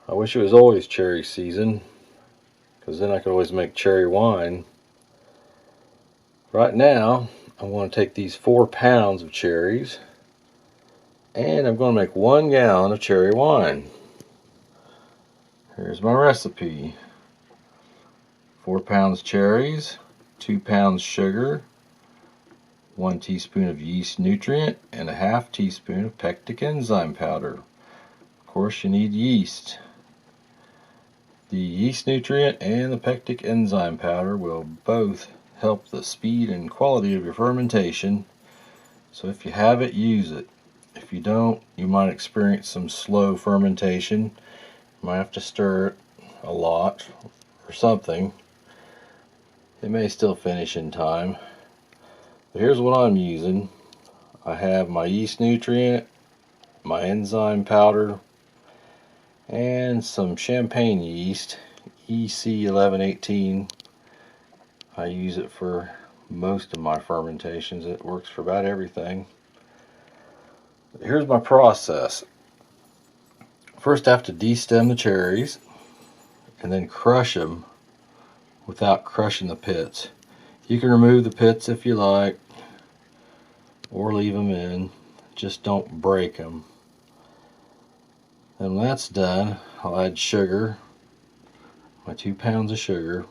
I wish it was always cherry season, because then I could always make cherry wine. Right now, I'm going to take these 4 pounds of cherries, and I'm going to make 1 gallon of cherry wine. Here's my recipe. 4 pounds cherries, 2 pounds sugar, 1 teaspoon of yeast nutrient, and a half teaspoon of pectic enzyme powder. Of course, you need yeast. The yeast nutrient and the pectic enzyme powder will both help the speed and quality of your fermentation. So if you have it, use it. If you don't, you might experience some slow fermentation. You might have to stir it a lot or something. It may still finish in time. But here's what I'm using. I have my yeast nutrient, my enzyme powder, and some champagne yeast, EC1118. I use it for most of my fermentations. It works for about everything. Here's my process. First I have to destem the cherries and then crush them without crushing the pits. You can remove the pits if you like or leave them in, just don't break them. And when that's done, I'll add sugar, my 2 pounds of sugar.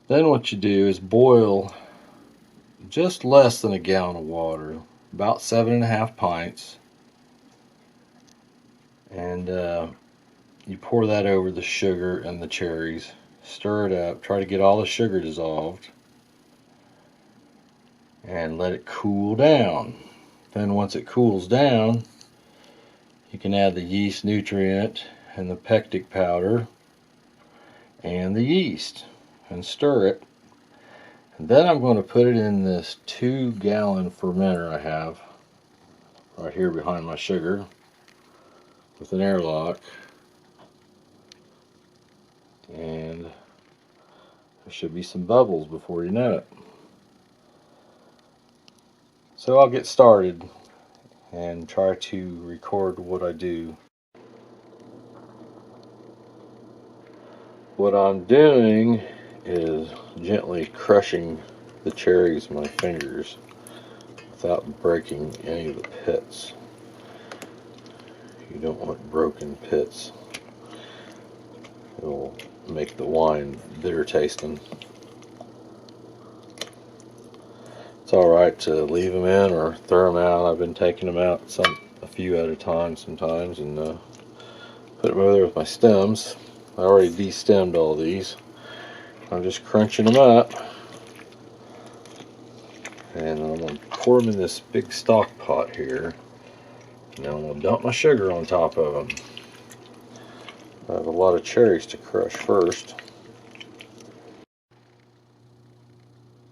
Then what you do is boil just less than a gallon of water, about 7.5 pints, and you pour that over the sugar and the cherries. Stir it up, try to get all the sugar dissolved, and let it cool down. Then once it cools down, you can add the yeast nutrient and the pectic powder and the yeast and stir it. And then I'm going to put it in this 2-gallon fermenter I have right here behind my sugar with an airlock. And there should be some bubbles before you know it. So I'll get started and try to record what I do. What I'm doing is gently crushing the cherries with my fingers without breaking any of the pits. You don't want broken pits. It'll make the wine bitter tasting. It's alright to leave them in or throw them out. I've been taking them out a few at a time sometimes and put them over there with my stems. I already destemmed all these. I'm just crunching them up, and I'm going to pour them in this big stock pot here. Now I'm going to dump my sugar on top of them. I have a lot of cherries to crush first.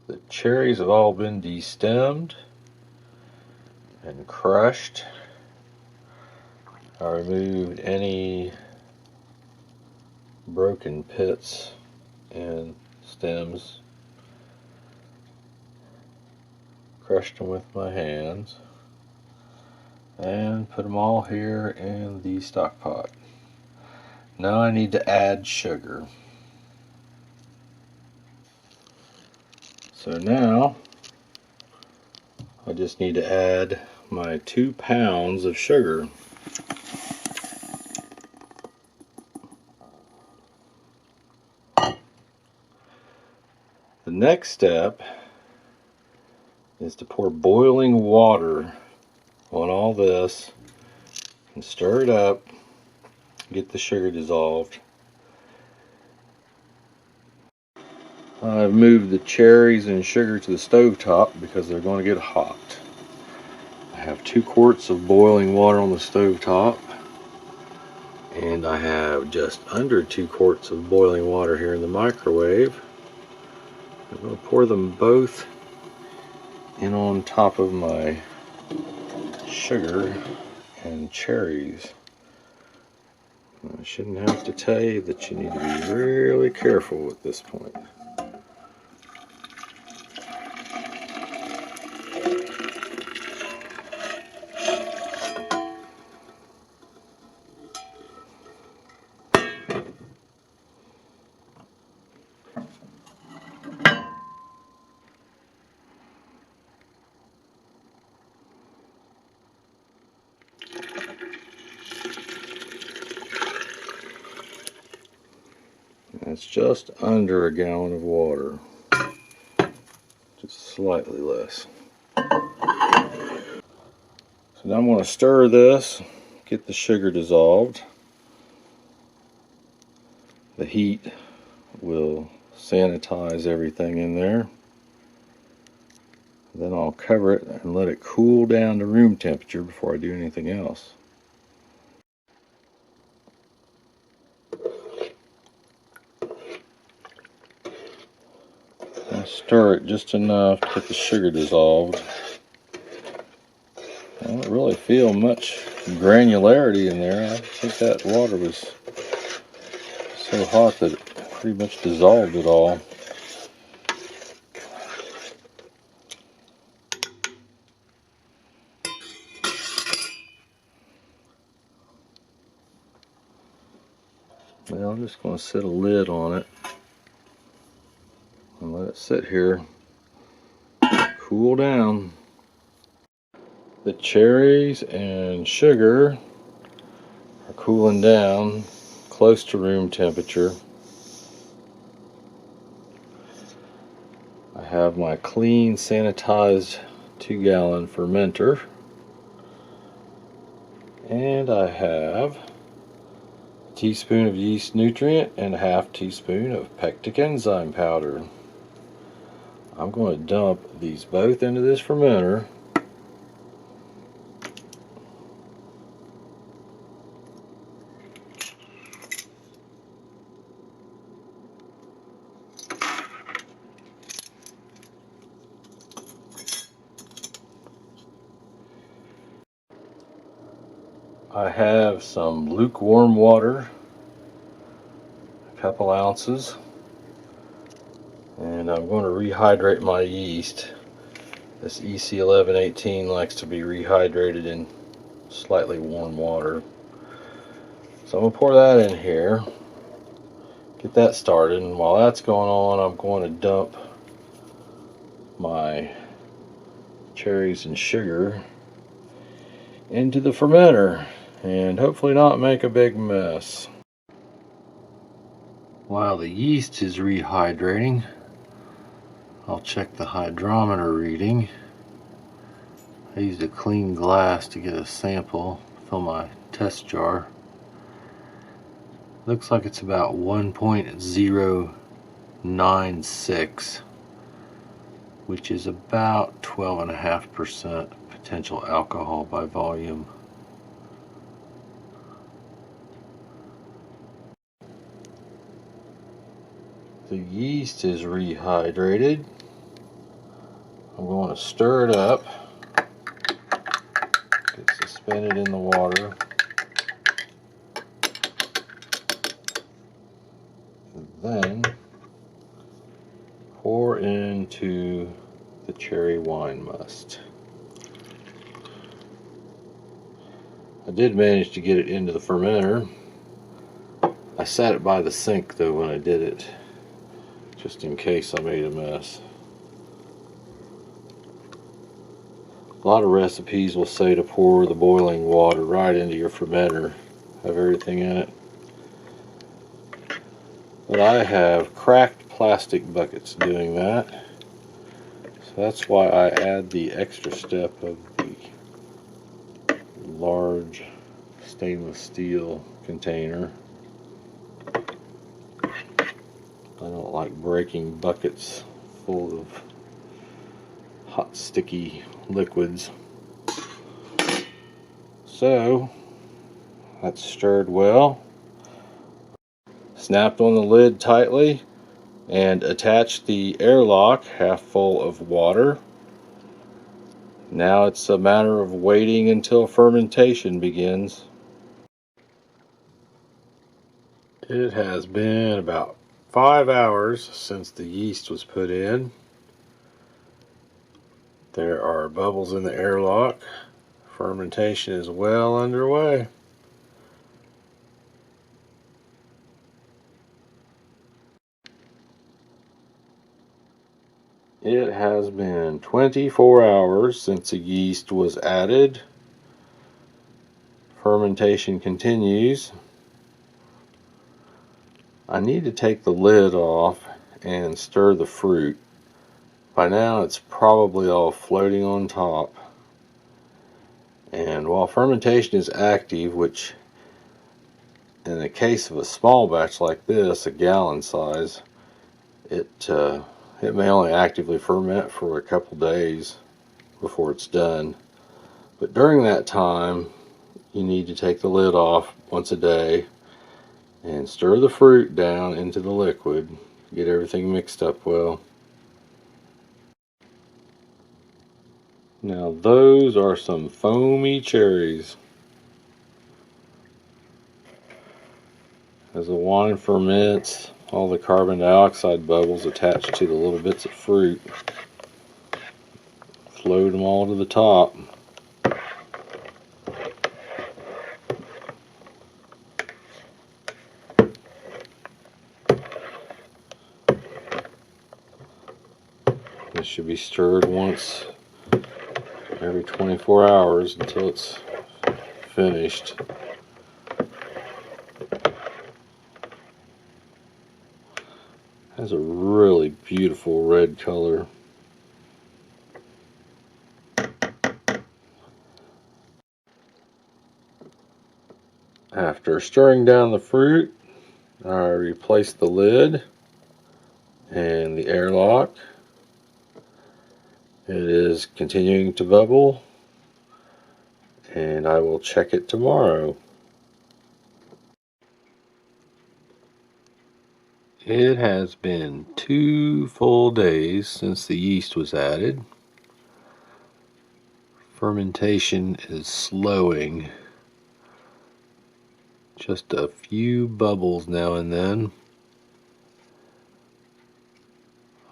The cherries have all been destemmed and crushed. I removed any broken pits and stems. Crushed them with my hands and put them all here in the stock pot. Now I need to add sugar. So now I just need to add my 2 pounds of sugar. The next step is to pour boiling water on all this and stir it up, get the sugar dissolved. I've moved the cherries and sugar to the stove top because they're going to get hot. I have 2 quarts of boiling water on the stove top, and I have just under 2 quarts of boiling water here in the microwave. I'm going to pour them both in on top of my sugar and cherries. I shouldn't have to tell you that you need to be really careful at this point. just under a gallon of water, just slightly less. So now I'm going to stir this, get the sugar dissolved. The heat will sanitize everything in there. Then I'll cover it and let it cool down to room temperature before I do anything else. I stir it just enough to get the sugar dissolved. I don't really feel much granularity in there. I think that water was so hot that it pretty much dissolved it all. Now I'm just going to set a lid on it and let it sit here, cool down. The cherries and sugar are cooling down close to room temperature. I have my clean, sanitized 2-gallon fermenter, and I have a teaspoon of yeast nutrient and a half teaspoon of pectic enzyme powder. I'm going to dump these both into this fermenter. I have some lukewarm water, a couple ounces, and I'm going to rehydrate my yeast. This EC1118 likes to be rehydrated in slightly warm water. So I'm going to pour that in here, get that started, and while that's going on, I'm going to dump my cherries and sugar into the fermenter and hopefully not make a big mess. While the yeast is rehydrating, I'll check the hydrometer reading. I used a clean glass to get a sample, fill my test jar. Looks like it's about 1.096, which is about 12.5% potential alcohol by volume. The yeast is rehydrated. I'm going to stir it up, get suspended in the water, and then pour into the cherry wine must. I did manage to get it into the fermenter. I sat it by the sink though when I did it, just in case I made a mess. A lot of recipes will say to pour the boiling water right into your fermenter, have everything in it. But I have cracked plastic buckets doing that. So that's why I add the extra step of the large stainless steel container. I don't like breaking buckets full of hot, sticky liquids. So that's stirred well. Snapped on the lid tightly and attached the airlock half full of water. Now it's a matter of waiting until fermentation begins. It has been about 5 hours since the yeast was put in. There are bubbles in the airlock. Fermentation is well underway. It has been 24 hours since the yeast was added. Fermentation continues. I need to take the lid off and stir the fruit. By now it's probably all floating on top. And while fermentation is active, which in the case of a small batch like this, a gallon size, it may only actively ferment for a couple days before it's done. But during that time, you need to take the lid off once a day and stir the fruit down into the liquid. Get everything mixed up well. Now those are some foamy cherries. As the wine ferments, all the carbon dioxide bubbles attached to the little bits of fruit float them all to the top. This should be stirred once every 24 hours until it's finished. Has a really beautiful red color. After stirring down the fruit, I replace the lid and the airlock. It is continuing to bubble, and I will check it tomorrow. It has been 2 full days since the yeast was added. Fermentation is slowing. Just a few bubbles now and then.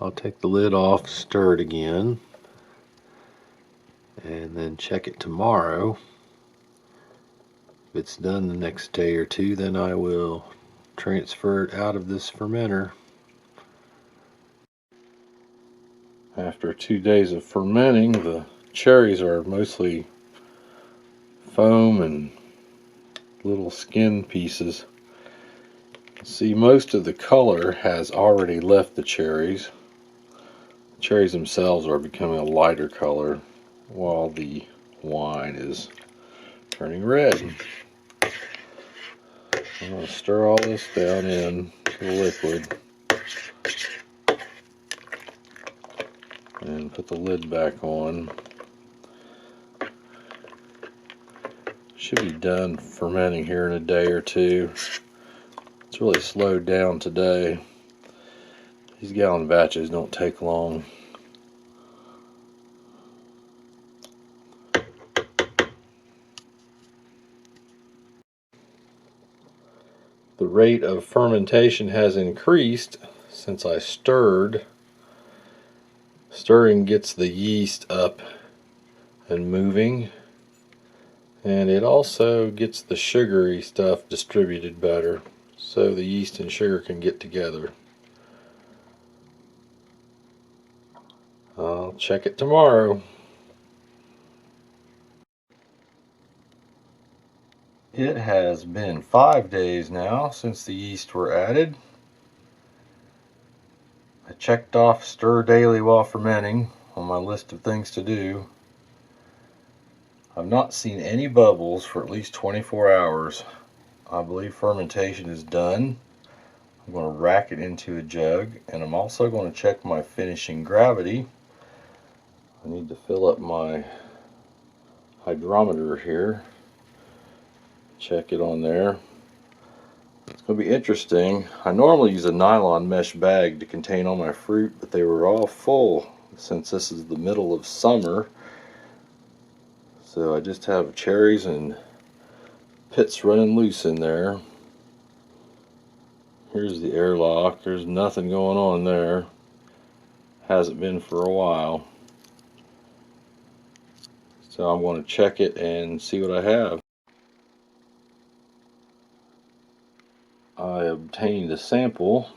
I'll take the lid off, stir it again, and then check it tomorrow. If it's done the next day or two, then I will transfer it out of this fermenter. After 2 days of fermenting, the cherries are mostly foam and little skin pieces. See, most of the color has already left the cherries. The cherries themselves are becoming a lighter color while the wine is turning red. I'm going to stir all this down into the liquid and put the lid back on. Should be done fermenting here in a day or two. It's really slowed down today. These gallon batches don't take long. The rate of fermentation has increased since I stirred. Stirring gets the yeast up and moving, and it also gets the sugary stuff distributed better so the yeast and sugar can get together. I'll check it tomorrow. It has been 5 days now since the yeast were added. I checked off stir daily while fermenting on my list of things to do. I've not seen any bubbles for at least 24 hours. I believe fermentation is done. I'm going to rack it into a jug, and I'm also going to check my finishing gravity. I need to fill up my hydrometer here. Check it on there. It's going to be interesting. I normally use a nylon mesh bag to contain all my fruit, but they were all full since this is the middle of summer. So I just have cherries and pits running loose in there. Here's the airlock. There's nothing going on there. Hasn't been for a while. So I'm going to check it and see what I have. I obtained a sample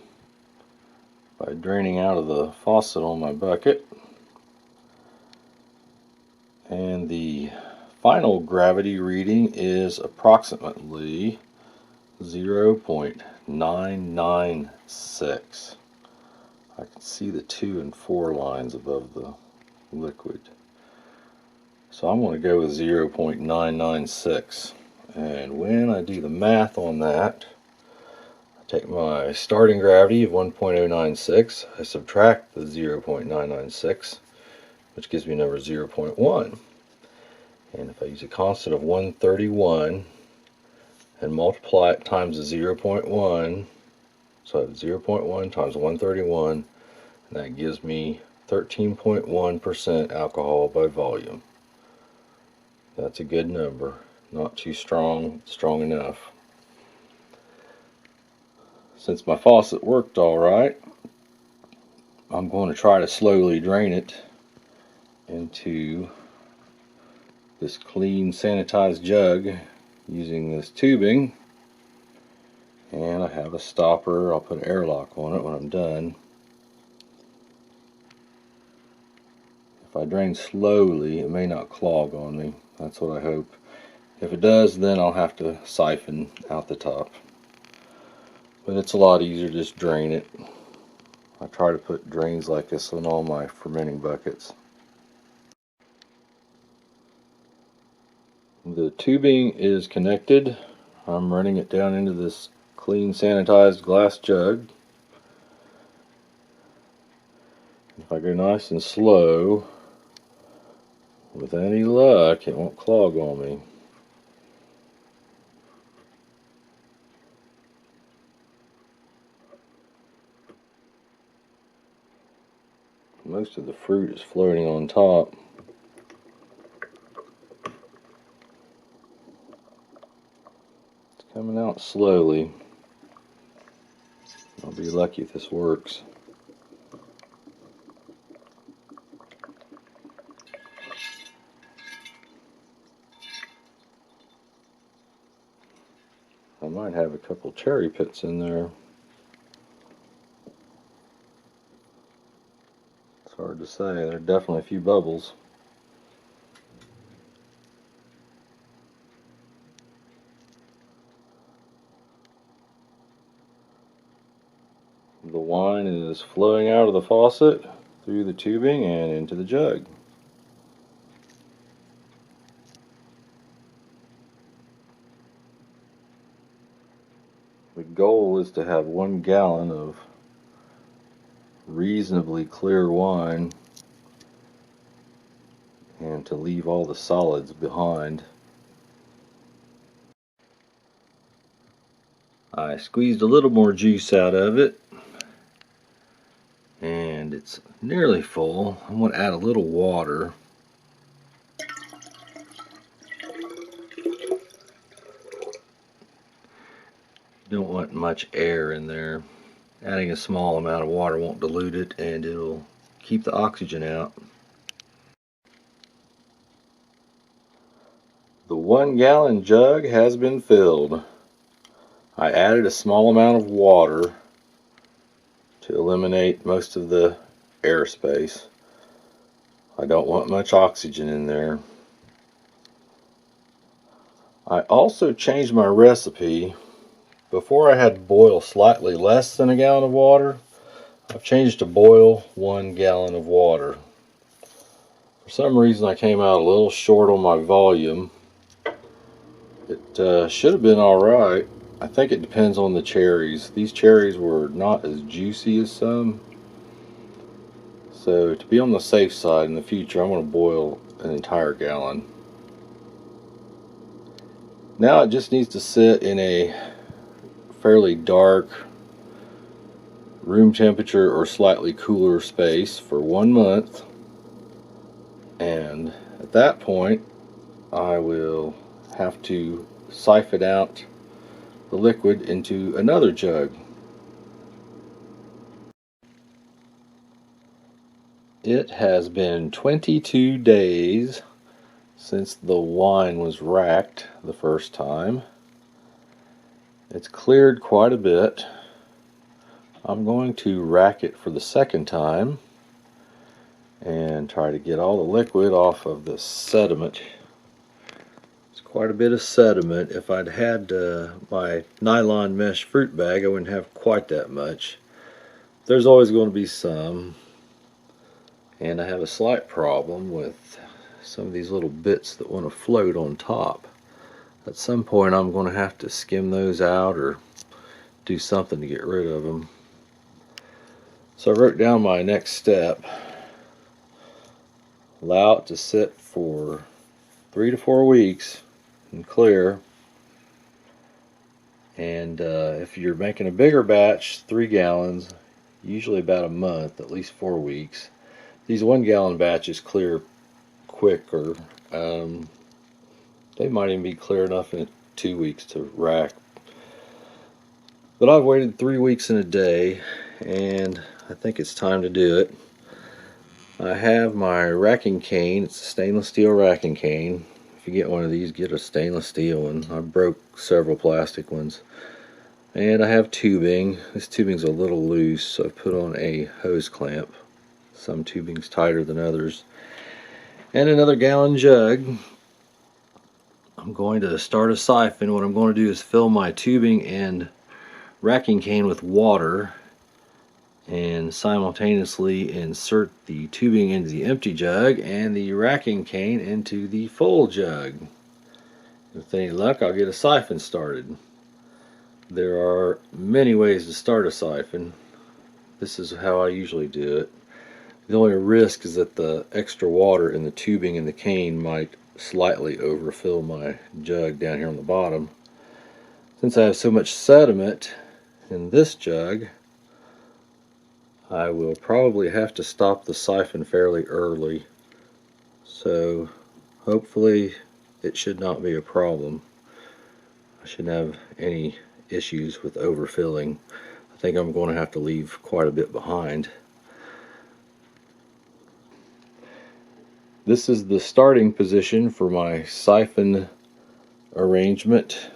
by draining out of the faucet on my bucket, and the final gravity reading is approximately 0.2 0.996. I can see the 2 and 4 lines above the liquid. So I'm going to go with 0.996. And when I do the math on that, I take my starting gravity of 1.096, I subtract the 0.996, which gives me a number 0.1. And if I use a constant of 131 and multiply it times the 0.1, so I have 0.1 times 131, and that gives me 13.1% alcohol by volume. That's a good number. Not too strong enough. Since my faucet worked alright, I'm going to try to slowly drain it into this clean sanitized jug using this tubing. And I have a stopper. I'll put an airlock on it when I'm done. If I drain slowly, it may not clog on me. That's what I hope. If it does, then I'll have to siphon out the top. But it's a lot easier to just drain it. I try to put drains like this on all my fermenting buckets. The tubing is connected. I'm running it down into this clean sanitized glass jug. If I go nice and slow, with any luck, it won't clog on me. Most of the fruit is floating on top. It's coming out slowly. I'll be lucky if this works. I might have a couple cherry pits in there. It's hard to say. There are definitely a few bubbles. The wine is flowing out of the faucet through the tubing and into the jug. The goal is to have 1 gallon of reasonably clear wine and to leave all the solids behind. I squeezed a little more juice out of it and it's nearly full. I'm going to add a little water. Don't want much air in there. Adding a small amount of water won't dilute it and it'll keep the oxygen out. The 1 gallon jug has been filled. I added a small amount of water to eliminate most of the airspace. I don't want much oxygen in there. I also changed my recipe. Before I had to boil slightly less than a gallon of water. I've changed to boil 1 gallon of water. For some reason I came out a little short on my volume. It should have been alright. I think it depends on the cherries. These cherries were not as juicy as some. So to be on the safe side in the future, I'm going to boil an entire gallon. Now it just needs to sit in a fairly dark, room temperature or slightly cooler space for 1 month. And at that point, I will have to siphon out the liquid into another jug. It has been 22 days since the wine was racked the first time. It's cleared quite a bit. I'm going to rack it for the second time and try to get all the liquid off of the sediment. It's quite a bit of sediment. If I'd had my nylon mesh fruit bag, I wouldn't have quite that much. There's always going to be some. And I have a slight problem with some of these little bits that want to float on top. At some point I'm going to have to skim those out or do something to get rid of them. So I wrote down my next step. Allow it to sit for 3 to 4 weeks and clear. And if you're making a bigger batch, 3 gallons, usually about a month, at least 4 weeks. These 1 gallon batches clear quicker. They might even be clear enough in 2 weeks to rack. But I've waited 3 weeks and a day, and I think it's time to do it. I have my racking cane. It's a stainless steel racking cane. If you get one of these, get a stainless steel one. I broke several plastic ones. And I have tubing. This tubing's a little loose, so I've put on a hose clamp. Some tubing's tighter than others. And another gallon jug. I'm going to start a siphon. What I'm going to do is fill my tubing and racking cane with water and simultaneously insert the tubing into the empty jug and the racking cane into the full jug. With any luck, I'll get a siphon started. There are many ways to start a siphon. This is how I usually do it. The only risk is that the extra water in the tubing and the cane might slightly overfill my jug down here on the bottom. Since I have so much sediment in this jug, I will probably have to stop the siphon fairly early. So hopefully it should not be a problem. I shouldn't have any issues with overfilling. I think I'm going to have to leave quite a bit behind. This is the starting position for my siphon arrangement.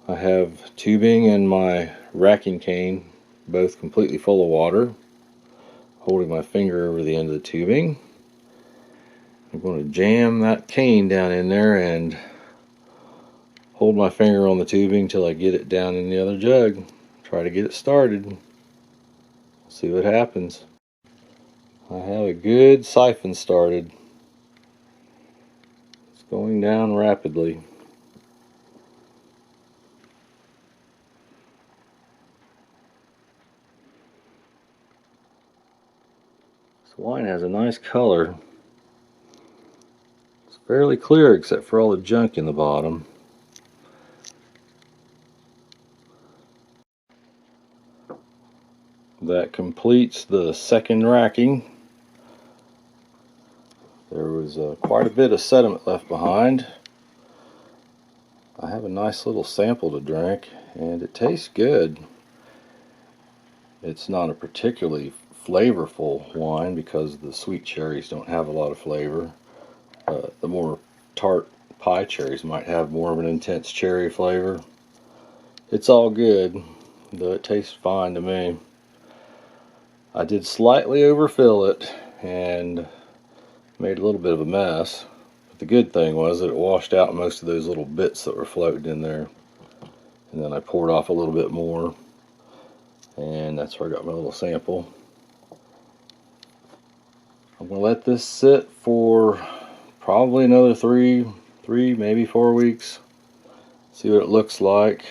I have tubing and my racking cane both completely full of water, holding my finger over the end of the tubing. I'm going to jam that cane down in there and hold my finger on the tubing until I get it down in the other jug. Try to get it started. See what happens. I have a good siphon started. It's going down rapidly. This wine has a nice color. It's fairly clear except for all the junk in the bottom. That completes the second racking. There was quite a bit of sediment left behind. I have a nice little sample to drink, and it tastes good. It's not a particularly flavorful wine because the sweet cherries don't have a lot of flavor. The more tart pie cherries might have more of an intense cherry flavor. It's all good, though it tastes fine to me. I did slightly overfill it and made a little bit of a mess. But the good thing was that it washed out most of those little bits that were floating in there. And then I poured off a little bit more. And that's where I got my little sample. I'm going to let this sit for probably another three, maybe 4 weeks. See what it looks like.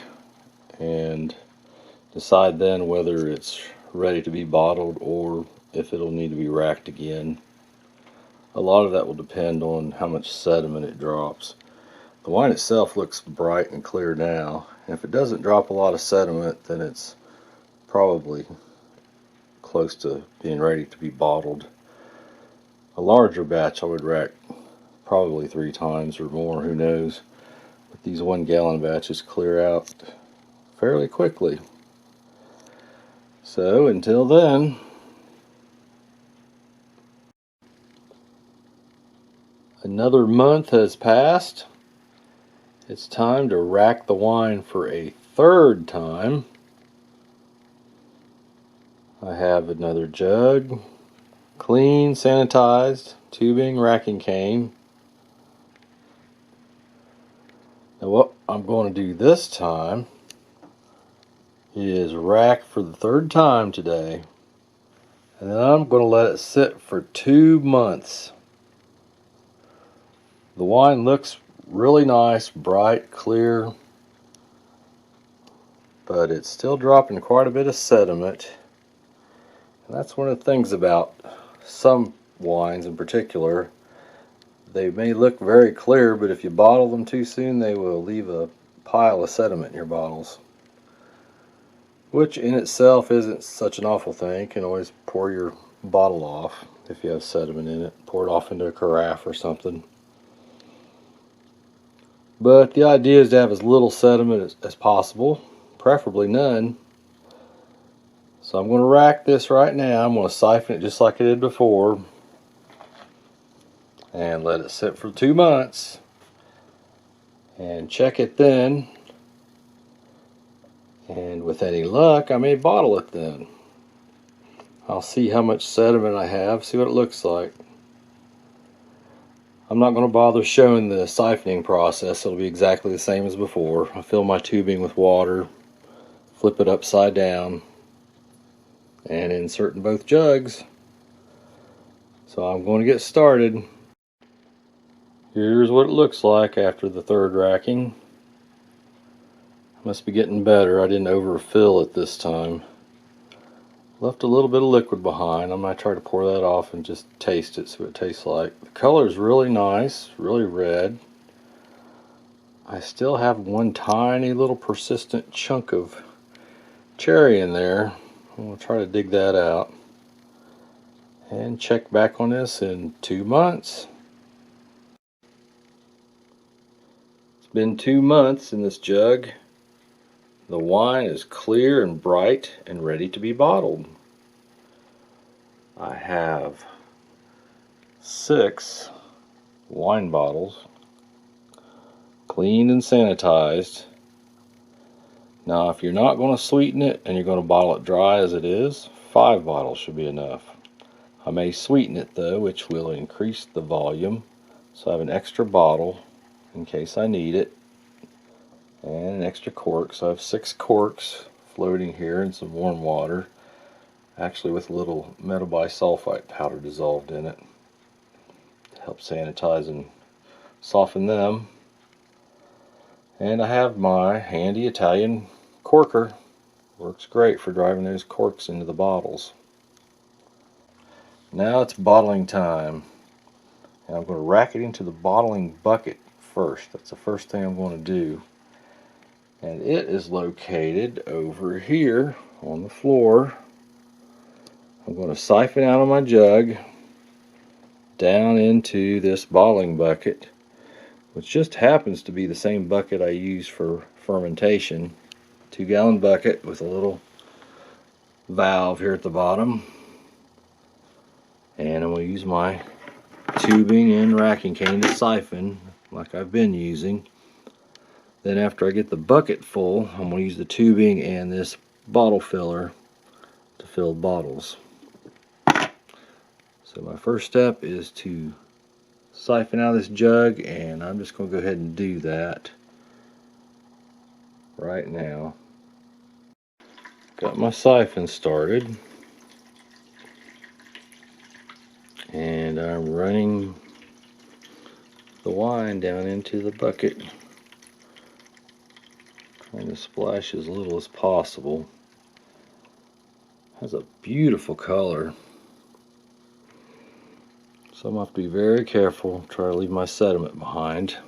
And decide then whether it's ready to be bottled or if it'll need to be racked again. A lot of that will depend on how much sediment it drops. The wine itself looks bright and clear now. And if it doesn't drop a lot of sediment, then it's probably close to being ready to be bottled. A larger batch I would rack probably 3 times or more, who knows. But these 1 gallon batches clear out fairly quickly. So until then, another month has passed. It's time to rack the wine for a 3rd time. I have another jug, clean, sanitized, tubing, racking cane. Now what I'm going to do this time is rack for the third time today, and then I'm going to let it sit for 2 months. The wine looks really nice, bright, clear, but it's still dropping quite a bit of sediment. And that's one of the things about some wines in particular. They may look very clear, but if you bottle them too soon, they will leave a pile of sediment in your bottles, which in itself isn't such an awful thing. You can always pour your bottle off if you have sediment in it, pour it off into a carafe or something. But the idea is to have as little sediment as possible, preferably none. So I'm going to rack this right now. I'm going to siphon it just like I did before and let it sit for 2 months and check it then. And with any luck, I may bottle it then. I'll see how much sediment I have, see what it looks like. I'm not going to bother showing the siphoning process. It'll be exactly the same as before. I fill my tubing with water, flip it upside down, and insert in both jugs. So I'm going to get started. Here's what it looks like after the third racking. Must be getting better. I didn't overfill it this time. Left a little bit of liquid behind. I'm going to try to pour that off and just taste it, see what it tastes like. The color is really nice, really red. I still have one tiny little persistent chunk of cherry in there. I'm going to try to dig that out and check back on this in 2 months. It's been 2 months in this jug. The wine is clear and bright and ready to be bottled. I have 6 wine bottles, cleaned and sanitized. Now if you're not going to sweeten it and you're going to bottle it dry as it is, 5 bottles should be enough. I may sweeten it though, which will increase the volume, so I have an extra bottle in case I need it, and an extra cork. So I have 6 corks floating here in some warm water, actually with a little metabisulfite powder dissolved in it to help sanitize and soften them. And I have my handy Italian corker. Works great for driving those corks into the bottles. Now it's bottling time, and I'm going to rack it into the bottling bucket first. That's the first thing I'm going to do. And it is located over here on the floor. I'm going to siphon out of my jug down into this bottling bucket, which just happens to be the same bucket I use for fermentation. 2-gallon bucket with a little valve here at the bottom. And I'm going to use my tubing and racking cane to siphon like I've been using. Then after I get the bucket full, I'm going to use the tubing and this bottle filler to fill bottles. So my first step is to siphon out of this jug, and I'm just going to go ahead and do that right now. Got my siphon started, and I'm running the wine down into the bucket, trying to splash as little as possible. Has a beautiful color, so I'm going to have to be very careful, try to leave my sediment behind.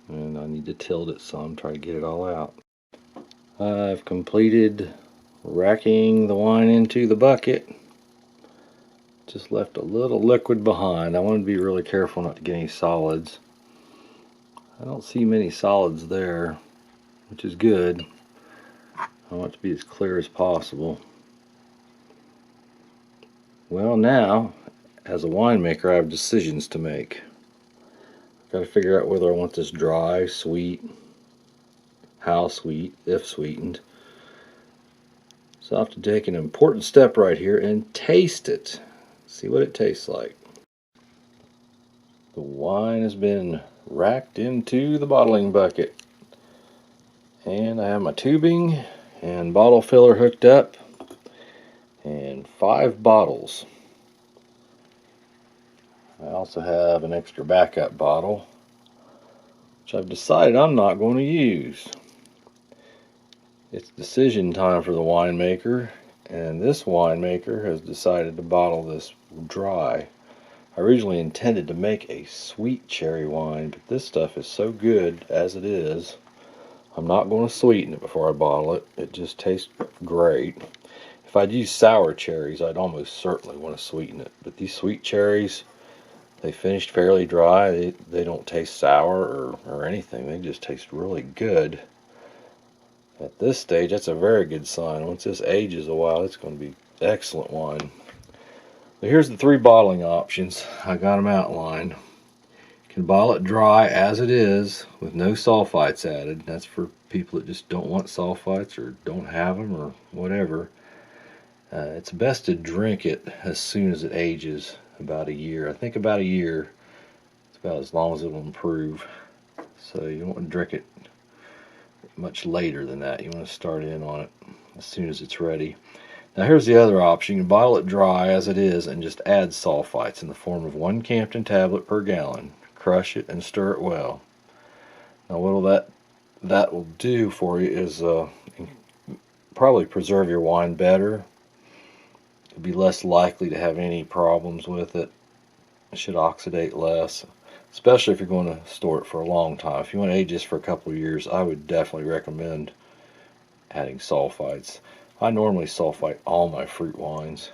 And I need to tilt it some, try to get it all out. I've completed racking the wine into the bucket. Just left a little liquid behind. I want to be really careful not to get any solids. I don't see many solids there, which is good. I want it to be as clear as possible. Well, now, as a winemaker, I have decisions to make. I've got to figure out whether I want this dry, sweet, how sweet, if sweetened. So I have to take an important step right here and taste it. See what it tastes like. The wine has been racked into the bottling bucket. And I have my tubing and bottle filler hooked up. And 5 bottles. I also have an extra backup bottle, which I've decided I'm not going to use. It's decision time for the winemaker, and this winemaker has decided to bottle this dry. I originally intended to make a sweet cherry wine, but this stuff is so good as it is, I'm not going to sweeten it before I bottle it. It just tastes great. If I'd use sour cherries, I'd almost certainly want to sweeten it, but these sweet cherries, they finished fairly dry. They don't taste sour or anything. They just taste really good. At this stage, that's a very good sign. Once this ages a while, it's going to be excellent wine. So here's the 3 bottling options. I got them outlined. You can bottle it dry as it is with no sulfites added. That's for people that just don't want sulfites or don't have them or whatever. It's best to drink it as soon as it ages, about a year. I think about a year. It's about as long as it will improve. So you don't want to drink it much later than that. You want to start in on it as soon as it's ready. Now here's the other option. You can bottle it dry as it is and just add sulfites in the form of 1 Campton tablet per gallon. Crush it and stir it well. Now what that will do for you is probably preserve your wine better. You'll be less likely to have any problems with it. It should oxidate less, especially if you're going to store it for a long time. If you want to age this for a couple of years, I would definitely recommend adding sulfites. I normally sulfite all my fruit wines.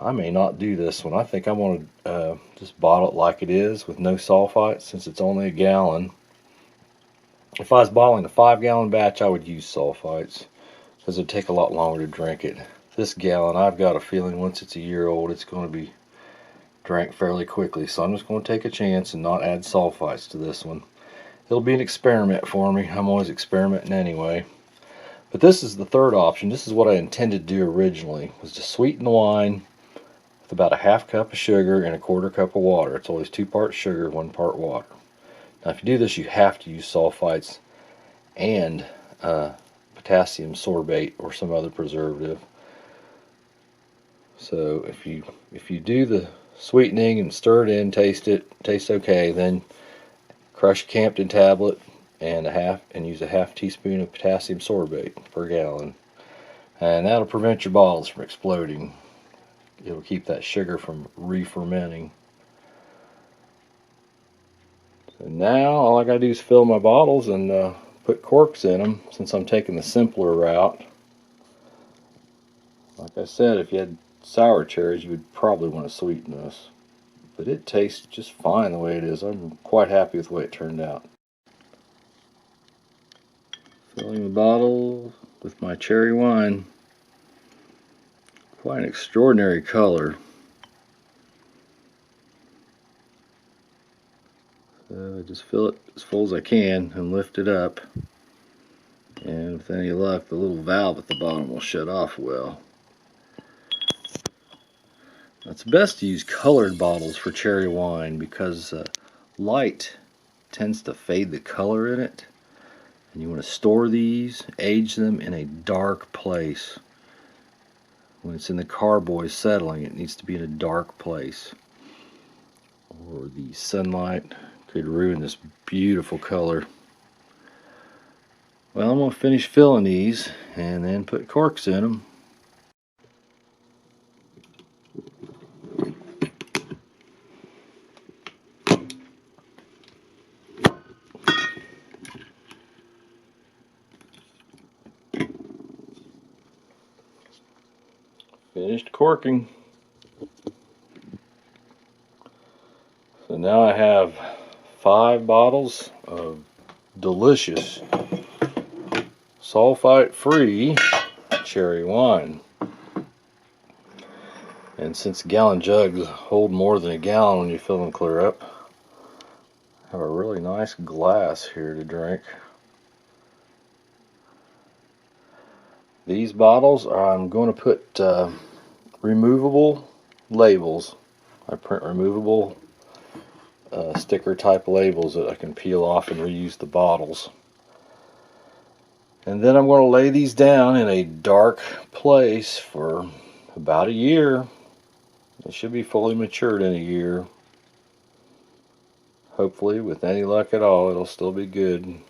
I may not do this one. I think I want to just bottle it like it is with no sulfites, since it's only a gallon. If I was bottling a 5-gallon batch, I would use sulfites because it'd take a lot longer to drink it. This gallon, I've got a feeling once it's a year old, it's going to be drank fairly quickly. So I'm just going to take a chance and not add sulfites to this one. It'll be an experiment for me. I'm always experimenting anyway. But this is the third option. This is what I intended to do originally, was to sweeten the wine with about a 1/2 cup of sugar and a 1/4 cup of water. It's always 2 parts sugar, 1 part water. Now if you do this, you have to use sulfites and potassium sorbate or some other preservative. So if you do the sweetening and stir it in, taste it, tastes okay, then crush a Campton tablet and use a 1/2 teaspoon of potassium sorbate per gallon, and that'll prevent your bottles from exploding. It'll keep that sugar from re-fermenting. So now all I gotta do is fill my bottles and put corks in them, since I'm taking the simpler route. Like I said, if you had sour cherries, you would probably want to sweeten this, but it tastes just fine the way it is. I'm quite happy with the way it turned out. Filling the bottle with my cherry wine. Quite an extraordinary color. So I just fill it as full as I can and lift it up, and with any luck, the little valve at the bottom will shut off well. It's best to use colored bottles for cherry wine because light tends to fade the color in it, and you want to store these, age them in a dark place. When it's in the carboy settling, it needs to be in a dark place, or the sunlight could ruin this beautiful color. Well, I'm going to finish filling these and then put corks in them. Finished corking. So now I have 5 bottles of delicious sulfite-free cherry wine. And since gallon jugs hold more than a gallon when you fill them clear up, I have a really nice glass here to drink. These bottles, I'm going to put removable labels. I print removable sticker type labels that I can peel off and reuse the bottles. And then I'm going to lay these down in a dark place for about a year. They should be fully matured in a year. Hopefully, with any luck at all, it'll still be good.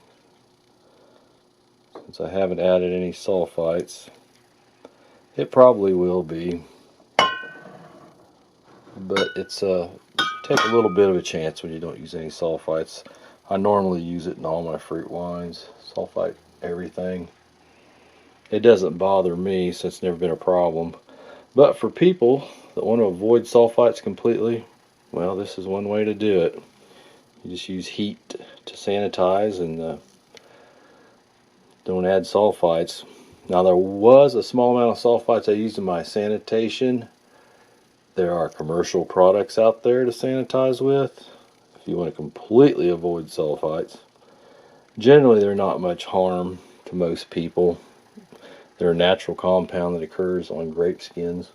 Since I haven't added any sulfites. It probably will be. But it's take a little bit of a chance when you don't use any sulfites. I normally use it in all my fruit wines. Sulfite everything. It doesn't bother me, so it's never been a problem. But for people that want to avoid sulfites completely, well, this is one way to do it. You just use heat to sanitize and don't add sulfites. Now, there was a small amount of sulfites I used in my sanitation. There are commercial products out there to sanitize with if you want to completely avoid sulfites. Generally, they're not much harm to most people. They're a natural compound that occurs on grape skins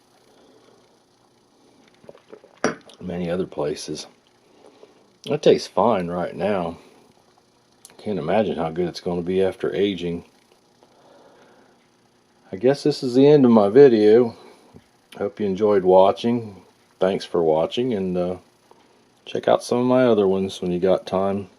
and many other places. It tastes fine right now. Can't imagine how good it's going to be after aging. I guess this is the end of my video. Hope you enjoyed watching. Thanks for watching, and check out some of my other ones when you got time.